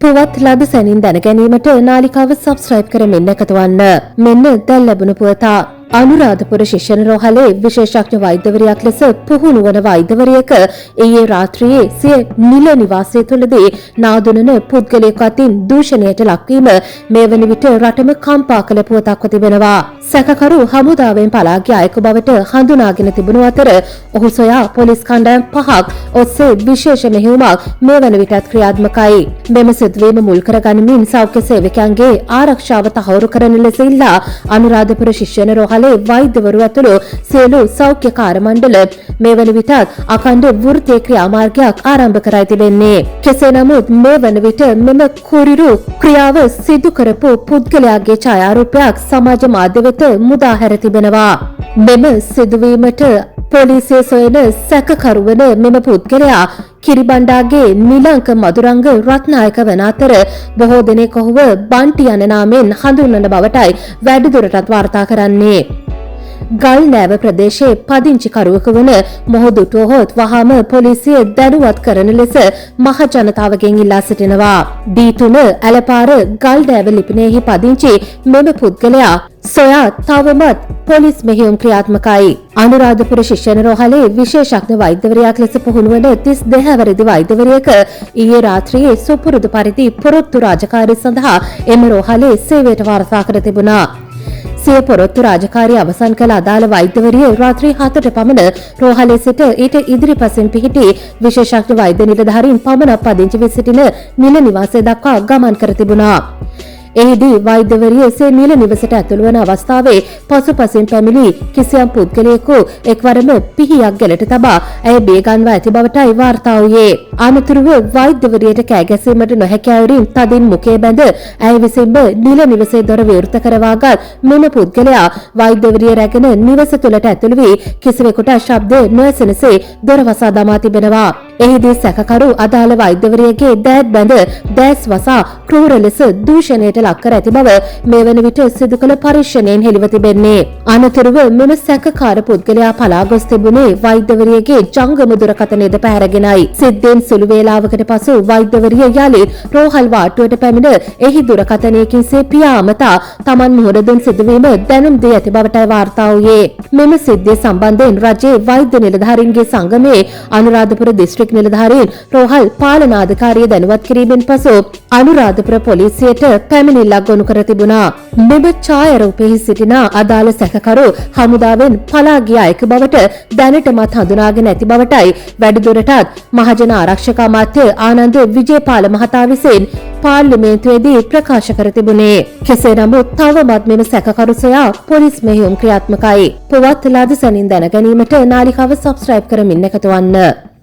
පුවත් ලද සැනින් දැන ගැනීමට නාලිකාව සබ්ස්ක්‍රයිබ් කරමින් එකතු වන්න. මෙන්න දැන් ලැබුණු පුවතා. අනුරාධපුර ශිෂ්‍යන රෝහලේ විශේෂඥ වෛද්‍යවරියක් ලෙස පුහුණු වන වෛද්‍යවරියක ඊයේ රාත්‍රියේ සිය නිල නිවාසය තුළදී නාදුනන පුද්ගලයෙකු අතින් දූෂණයට ලක්වීම මේ වන විට රටම කම්පා කළ පුවතක්ව තිබෙනවා. සැකකරු හමුදාවෙන් පලා ගිය අයෙකු බවට හඳුනාගෙන තිබුණු අතර ඔහු සොයා පොලිස් කණ්ඩායම් 5ක් ඔස්සේ විශේෂ මෙහෙයුමක් මේ වන විටත් ක්‍රියාත්මකයි. මෙම සිදුවීම මුල් කරගනිමින් සෞඛ්‍ය සේවකයන්ගේ ආරක්ෂාව තහවුරු කරන ලෙස ඉල්ලා අනුරාධපුර ශිෂ්‍යන රෝහලේ වෛද්‍යවරු ඇතුළු සියලු සෞඛ්‍ය කාර්ය මණ්ඩල මේ වන විටත් අඛණ්ඩ වෘත්තීය ක්‍රියාමාර්ගයක් ආරම්භ කරයි තිබෙන්නේ. කෙසේ නමුත් මේ වන විට මෙම කුරිරු ක්‍රියාව සිදු කරපු පුද්ගලයාගේ ඡායාරූපයක් සමාජ මාධ්‍ය වෙත මුදා හැර තිබෙනවා. මෙම සිදුවීමට පොලිසිය සොයන සැකකරු වන මෙම පුද්ගලයා කිරිබණ්ඩාගේ නිලංක මදුරංග රත්නායක වන අතර බොහෝ දෙනෙක් ඔහුව බන්ටි යන නාමයෙන් හඳුන්වන බවටයි වැඩිදුරටත් වාර්තා කරන්නේ. ගල් නෑව ප්‍රදේශයේ පදිංචිකරුවෙකු වන මොහොදුටුවහොත් වහාම පොලිසිය දැනුවත් කරන ලෙස මහ ජනතාවගෙන් ඉල්ලා සිටිනවා. D3 ඇලපාර ගල් නෑව ලිපිනයෙහි පදිංචි මෙම පුද්ගලයා සොයා තවමත් පොලිස් මෙහෙයුම් ක්‍රියාත්මකයි. අනුරාධපුර ශිෂ්‍යන රෝහලේ විශේෂඥ වෛද්‍යවරියක් ලෙස පුහුණු වන 32 වරදි වෛද්‍යවරියක ඊයේ රාත්‍රියේ සුපුරුදු පරිදි පොරොත්තු රාජකාරිය සඳහා එම රෝහලේ සේවයට වාර්තා කර තිබුණා. සිය පොරොත්තු රාජකාරිය අවසන් කළ අදාළ වෛද්‍යවරිය රාත්‍රී 7ට පමණ රෝහලේ සිට ඊට ඉදිරිපසින් පිහිටි විශේෂඥ වෛද්‍ය නිලධාරීන් පමණක් පදිංචි වී සිටින නිල නිවාසය දක්වා ගමන් කර තිබුණා. එහිදී වෛද්‍යවරිය සිය නිල නිවසට ඇතුළු වන අවස්ථාවේ පසුපසින් පැමිණි කිසියම් පුද්ගලයෙකු එක්වරම පිහියක් ගැලට තබා ඇය බේගන්වා ඇති බවටයි වාර්තා වූයේ. අනතුරුව වෛද්‍යවරියට කෑ ගැසීමට නොහැකි අයුරින් තදින් මුඛය බැඳ ඇය විසින්ම නිල නිවසේ දොර විවෘත කරවාගත් මෙම පුද්ගලයා වෛද්‍යවරිය රැගෙන නිවස තුළට ඇතුළු වී කිසිවෙකුට ශබ්ද නොඇසෙනසේ දොර වසා දමා තිබෙනවා. එහිදී සැකකරු අදාළ වෛද්‍යවරියගේ දෑත් බැඳ දෑස් වසා ක්‍රූර ලෙස දූෂණයට ලක් කර ඇති බව මේ වන විට සිදු කළ පරීක්ෂණයෙන් හෙළිව තිබෙන්නේ. අනතුරුව මෙම සැකකාර පුද්ගලයා පලා ගොස් තිබුණේ වෛද්‍යවරියගේ ජංගම දුරකථනයද පැහැරගෙනයි. සිද්ධියෙන් සුළු වේලාවකට පසු වෛද්‍යවරිය යළිත් රෝහල් වාට්ටුවට පැමිණ එහි දුරකථනයකින් සේ පියා අමතා තමන් මුහුණ දුන් සිදුවීම දැනුම් දී ඇති බවටයි වාර්තා වූයේ. මෙම සිද්ධිය සම්බන්ධයෙන් රජයේ වෛද්‍ය නිලධාරීන්ගේ සංගමයේ අනුරාධපුර දිස්ත්‍රික් නිලධාරීන් රෝහල් පාලනාධිකාරිය දැනුවත් කිරීමෙන් පසු අනුරාධපුර පොලිසියට පැමිණිල්ලක් ගොනු කර තිබුණා. මෙම ඡායාරූපයෙහි සිටින අදාළ සැකකරු හමුදාවෙන් පලා ගිය අයෙකු බවට දැනටමත් හඳුනාගෙන ඇති බවටයි වැඩිදුරටත් මහජන ආරක්ෂක අමාත්‍ය ආනන්ද විජේපාල මහතා විසින් පාර්ලිමේන්තුවේදී ප්‍රකාශ කර තිබුණේ. කෙසේ නමුත් තවමත් මෙම සැකකරු සොයා පොලිස් මෙහෙයුම් ක්‍රියාත්මකයි. පුවත් ලද සැනින් දැන ගැනීමට නාලිකාව සබ්ස්ක්‍රයිබ් කරමින් එකතු වන්න.